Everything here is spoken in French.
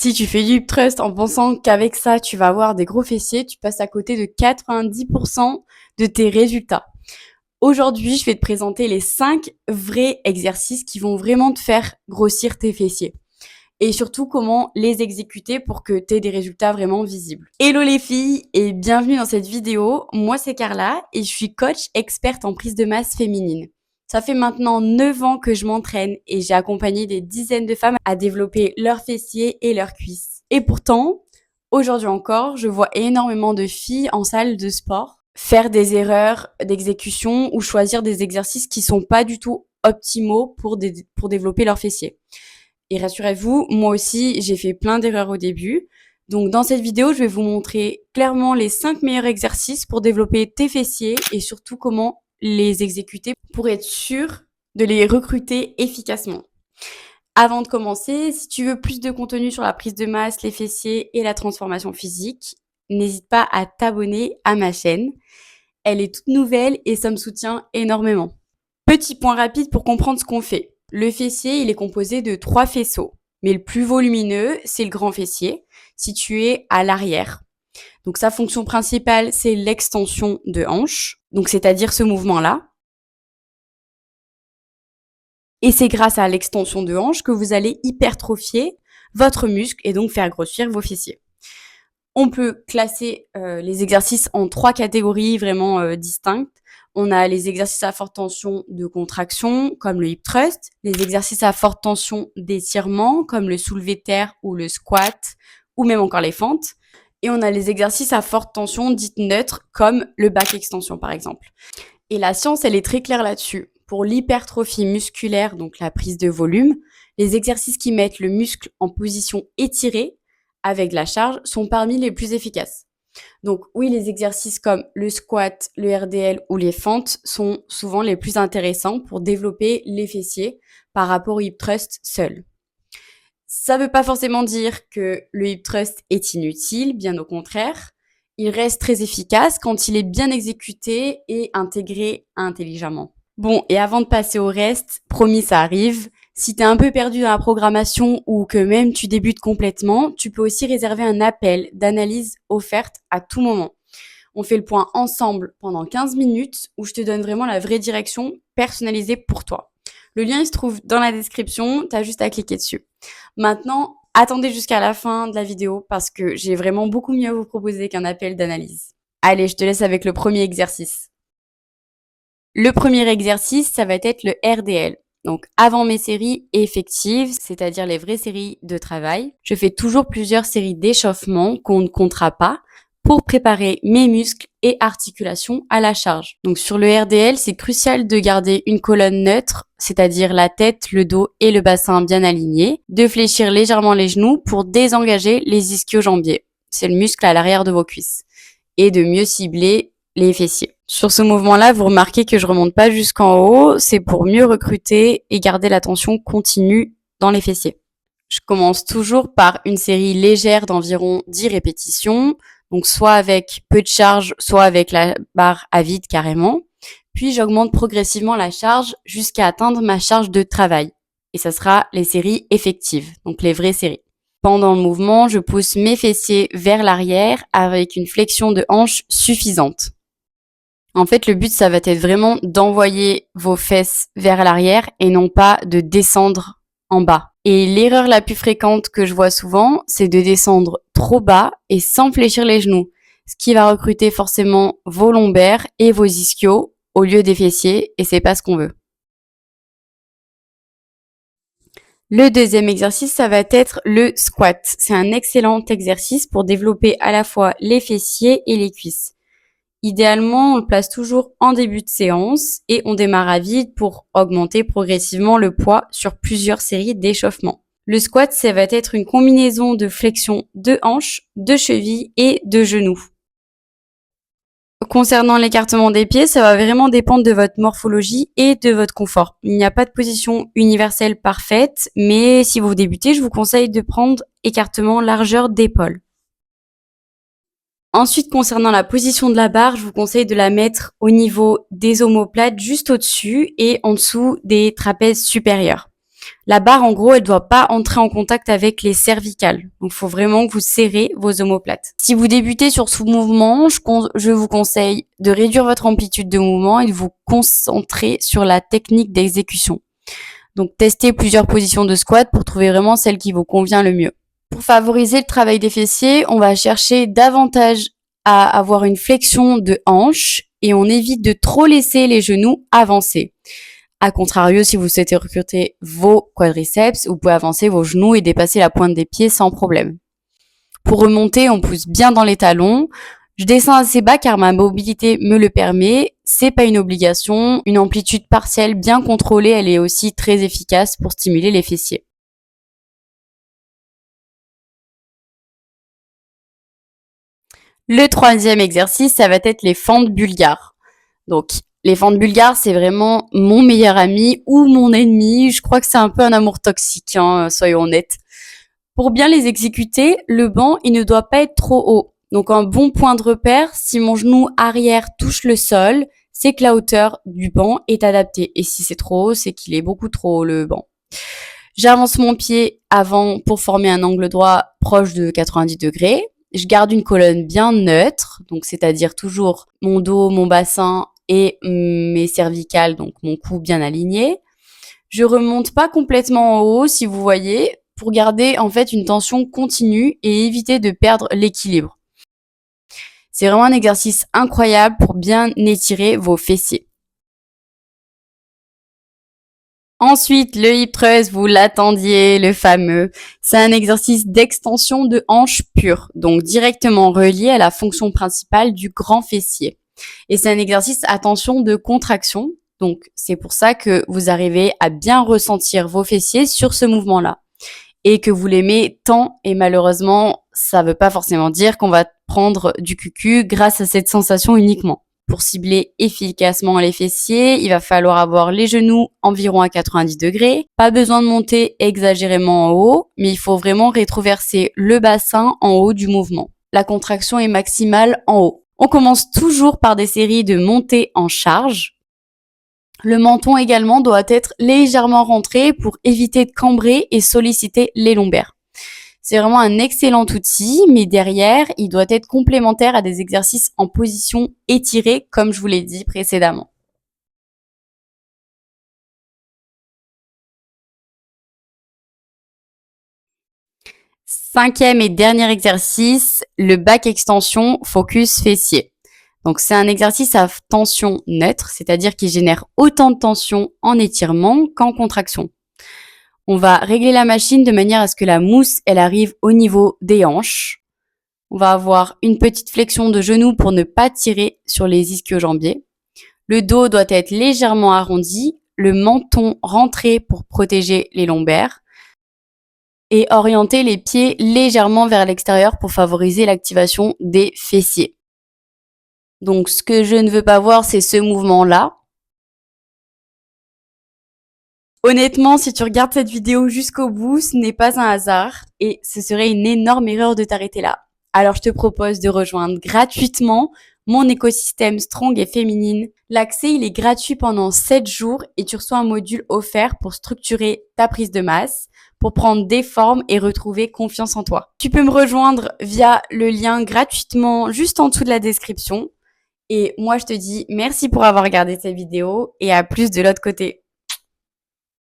Si tu fais du hip thrust en pensant qu'avec ça, tu vas avoir des gros fessiers, tu passes à côté de 90% de tes résultats. Aujourd'hui, je vais te présenter les 5 vrais exercices qui vont vraiment te faire grossir tes fessiers. Et surtout, comment les exécuter pour que tu aies des résultats vraiment visibles. Hello les filles et bienvenue dans cette vidéo. Moi, c'est Carla et je suis coach experte en prise de masse féminine. Ça fait maintenant 9 ans que je m'entraîne et j'ai accompagné des dizaines de femmes à développer leurs fessiers et leurs cuisses. Et pourtant, aujourd'hui encore, je vois énormément de filles en salle de sport faire des erreurs d'exécution ou choisir des exercices qui sont pas du tout optimaux pour développer leurs fessiers. Et rassurez-vous, moi aussi, j'ai fait plein d'erreurs au début. Donc dans cette vidéo, je vais vous montrer clairement les 5 meilleurs exercices pour développer tes fessiers et surtout comment les exécuter pour être sûr de les recruter efficacement. Avant de commencer, si tu veux plus de contenu sur la prise de masse, les fessiers et la transformation physique, n'hésite pas à t'abonner à ma chaîne. Elle est toute nouvelle et ça me soutient énormément. Petit point rapide pour comprendre ce qu'on fait. Le fessier, il est composé de 3 faisceaux. Mais le plus volumineux, c'est le grand fessier, situé à l'arrière. Donc sa fonction principale, c'est l'extension de hanche. Donc c'est-à-dire ce mouvement-là. Et c'est grâce à l'extension de hanche que vous allez hypertrophier votre muscle et donc faire grossir vos fessiers. On peut classer les exercices en 3 catégories vraiment distinctes. On a les exercices à forte tension de contraction, comme le hip thrust, les exercices à forte tension d'étirement, comme le soulevé de terre ou le squat, ou même encore les fentes. Et on a les exercices à forte tension dites neutres, comme le back extension par exemple. Et la science, elle est très claire là-dessus. Pour l'hypertrophie musculaire, donc la prise de volume, les exercices qui mettent le muscle en position étirée avec la charge sont parmi les plus efficaces. Donc oui, les exercices comme le squat, le RDL ou les fentes sont souvent les plus intéressants pour développer les fessiers par rapport au hip thrust seul. Ça ne veut pas forcément dire que le hip thrust est inutile, bien au contraire. Il reste très efficace quand il est bien exécuté et intégré intelligemment. Bon, et avant de passer au reste, promis ça arrive, si t'es un peu perdu dans la programmation ou que même tu débutes complètement, tu peux aussi réserver un appel d'analyse offerte à tout moment. On fait le point ensemble pendant 15 minutes où je te donne vraiment la vraie direction personnalisée pour toi. Le lien, il se trouve dans la description, t'as juste à cliquer dessus. Maintenant, attendez jusqu'à la fin de la vidéo parce que j'ai vraiment beaucoup mieux à vous proposer qu'un appel d'analyse. Allez, je te laisse avec le premier exercice. Le premier exercice, ça va être le RDL. Donc, avant mes séries effectives, c'est-à-dire les vraies séries de travail, je fais toujours plusieurs séries d'échauffement qu'on ne comptera pas pour préparer mes muscles et articulations à la charge. Donc, sur le RDL, c'est crucial de garder une colonne neutre, c'est-à-dire la tête, le dos et le bassin bien alignés, de fléchir légèrement les genoux pour désengager les ischio-jambiers. C'est le muscle à l'arrière de vos cuisses. Et de mieux cibler les fessiers. Sur ce mouvement-là, vous remarquez que je remonte pas jusqu'en haut, c'est pour mieux recruter et garder la tension continue dans les fessiers. Je commence toujours par une série légère d'environ 10 répétitions, donc soit avec peu de charge, soit avec la barre à vide carrément. Puis j'augmente progressivement la charge jusqu'à atteindre ma charge de travail. Et ça sera les séries effectives, donc les vraies séries. Pendant le mouvement, je pousse mes fessiers vers l'arrière avec une flexion de hanche suffisante. En fait, le but, ça va être vraiment d'envoyer vos fesses vers l'arrière et non pas de descendre en bas. Et l'erreur la plus fréquente que je vois souvent, c'est de descendre trop bas et sans fléchir les genoux, ce qui va recruter forcément vos lombaires et vos ischios au lieu des fessiers, et c'est pas ce qu'on veut. Le deuxième exercice, ça va être le squat. C'est un excellent exercice pour développer à la fois les fessiers et les cuisses. Idéalement, on le place toujours en début de séance et on démarre à vide pour augmenter progressivement le poids sur plusieurs séries d'échauffement. Le squat, ça va être une combinaison de flexion de hanches, de chevilles et de genoux. Concernant l'écartement des pieds, ça va vraiment dépendre de votre morphologie et de votre confort. Il n'y a pas de position universelle parfaite, mais si vous débutez, je vous conseille de prendre écartement largeur d'épaule. Ensuite, concernant la position de la barre, je vous conseille de la mettre au niveau des omoplates, juste au-dessus et en dessous des trapèzes supérieurs. La barre, en gros, elle doit pas entrer en contact avec les cervicales. Donc, il faut vraiment que vous serrez vos omoplates. Si vous débutez sur ce mouvement, je vous conseille de réduire votre amplitude de mouvement et de vous concentrer sur la technique d'exécution. Donc, testez plusieurs positions de squat pour trouver vraiment celle qui vous convient le mieux. Pour favoriser le travail des fessiers, on va chercher davantage à avoir une flexion de hanche et on évite de trop laisser les genoux avancer. A contrario, si vous souhaitez recruter vos quadriceps, vous pouvez avancer vos genoux et dépasser la pointe des pieds sans problème. Pour remonter, on pousse bien dans les talons. Je descends assez bas car ma mobilité me le permet. C'est pas une obligation. Une amplitude partielle bien contrôlée, elle est aussi très efficace pour stimuler les fessiers. Le troisième exercice, ça va être les fentes bulgares. Donc, les fentes bulgares, c'est vraiment mon meilleur ami ou mon ennemi. Je crois que c'est un peu un amour toxique, hein, soyons honnêtes. Pour bien les exécuter, le banc, il ne doit pas être trop haut. Donc, un bon point de repère, si mon genou arrière touche le sol, c'est que la hauteur du banc est adaptée. Et si c'est trop haut, c'est qu'il est beaucoup trop haut, le banc. J'avance mon pied avant pour former un angle droit proche de 90 degrés. Je garde une colonne bien neutre, donc c'est-à-dire toujours mon dos, mon bassin et mes cervicales, donc mon cou bien aligné. Je remonte pas complètement en haut, si vous voyez, pour garder en fait une tension continue et éviter de perdre l'équilibre. C'est vraiment un exercice incroyable pour bien étirer vos fessiers. Ensuite, le hip thrust, vous l'attendiez, le fameux. C'est un exercice d'extension de hanche pure, donc directement relié à la fonction principale du grand fessier. Et c'est un exercice, attention, de contraction. Donc, c'est pour ça que vous arrivez à bien ressentir vos fessiers sur ce mouvement-là. Et que vous l'aimez tant, et malheureusement, ça veut pas forcément dire qu'on va prendre du cucu grâce à cette sensation uniquement. Pour cibler efficacement les fessiers, il va falloir avoir les genoux environ à 90 degrés. Pas besoin de monter exagérément en haut, mais il faut vraiment rétroverser le bassin en haut du mouvement. La contraction est maximale en haut. On commence toujours par des séries de montées en charge. Le menton également doit être légèrement rentré pour éviter de cambrer et solliciter les lombaires. C'est vraiment un excellent outil, mais derrière, il doit être complémentaire à des exercices en position étirée, comme je vous l'ai dit précédemment. Cinquième et dernier exercice, le back extension focus fessier. Donc c'est un exercice à tension neutre, c'est-à-dire qui génère autant de tension en étirement qu'en contraction. On va régler la machine de manière à ce que la mousse, elle arrive au niveau des hanches. On va avoir une petite flexion de genou pour ne pas tirer sur les ischio-jambiers. Le dos doit être légèrement arrondi, le menton rentré pour protéger les lombaires et orienter les pieds légèrement vers l'extérieur pour favoriser l'activation des fessiers. Donc ce que je ne veux pas voir, c'est ce mouvement-là. Honnêtement, si tu regardes cette vidéo jusqu'au bout, ce n'est pas un hasard et ce serait une énorme erreur de t'arrêter là. Alors je te propose de rejoindre gratuitement mon écosystème Strong et Féminine. L'accès, il est gratuit pendant 7 jours et tu reçois un module offert pour structurer ta prise de masse, pour prendre des formes et retrouver confiance en toi. Tu peux me rejoindre via le lien gratuitement juste en dessous de la description. Et moi, je te dis merci pour avoir regardé cette vidéo et à plus de l'autre côté.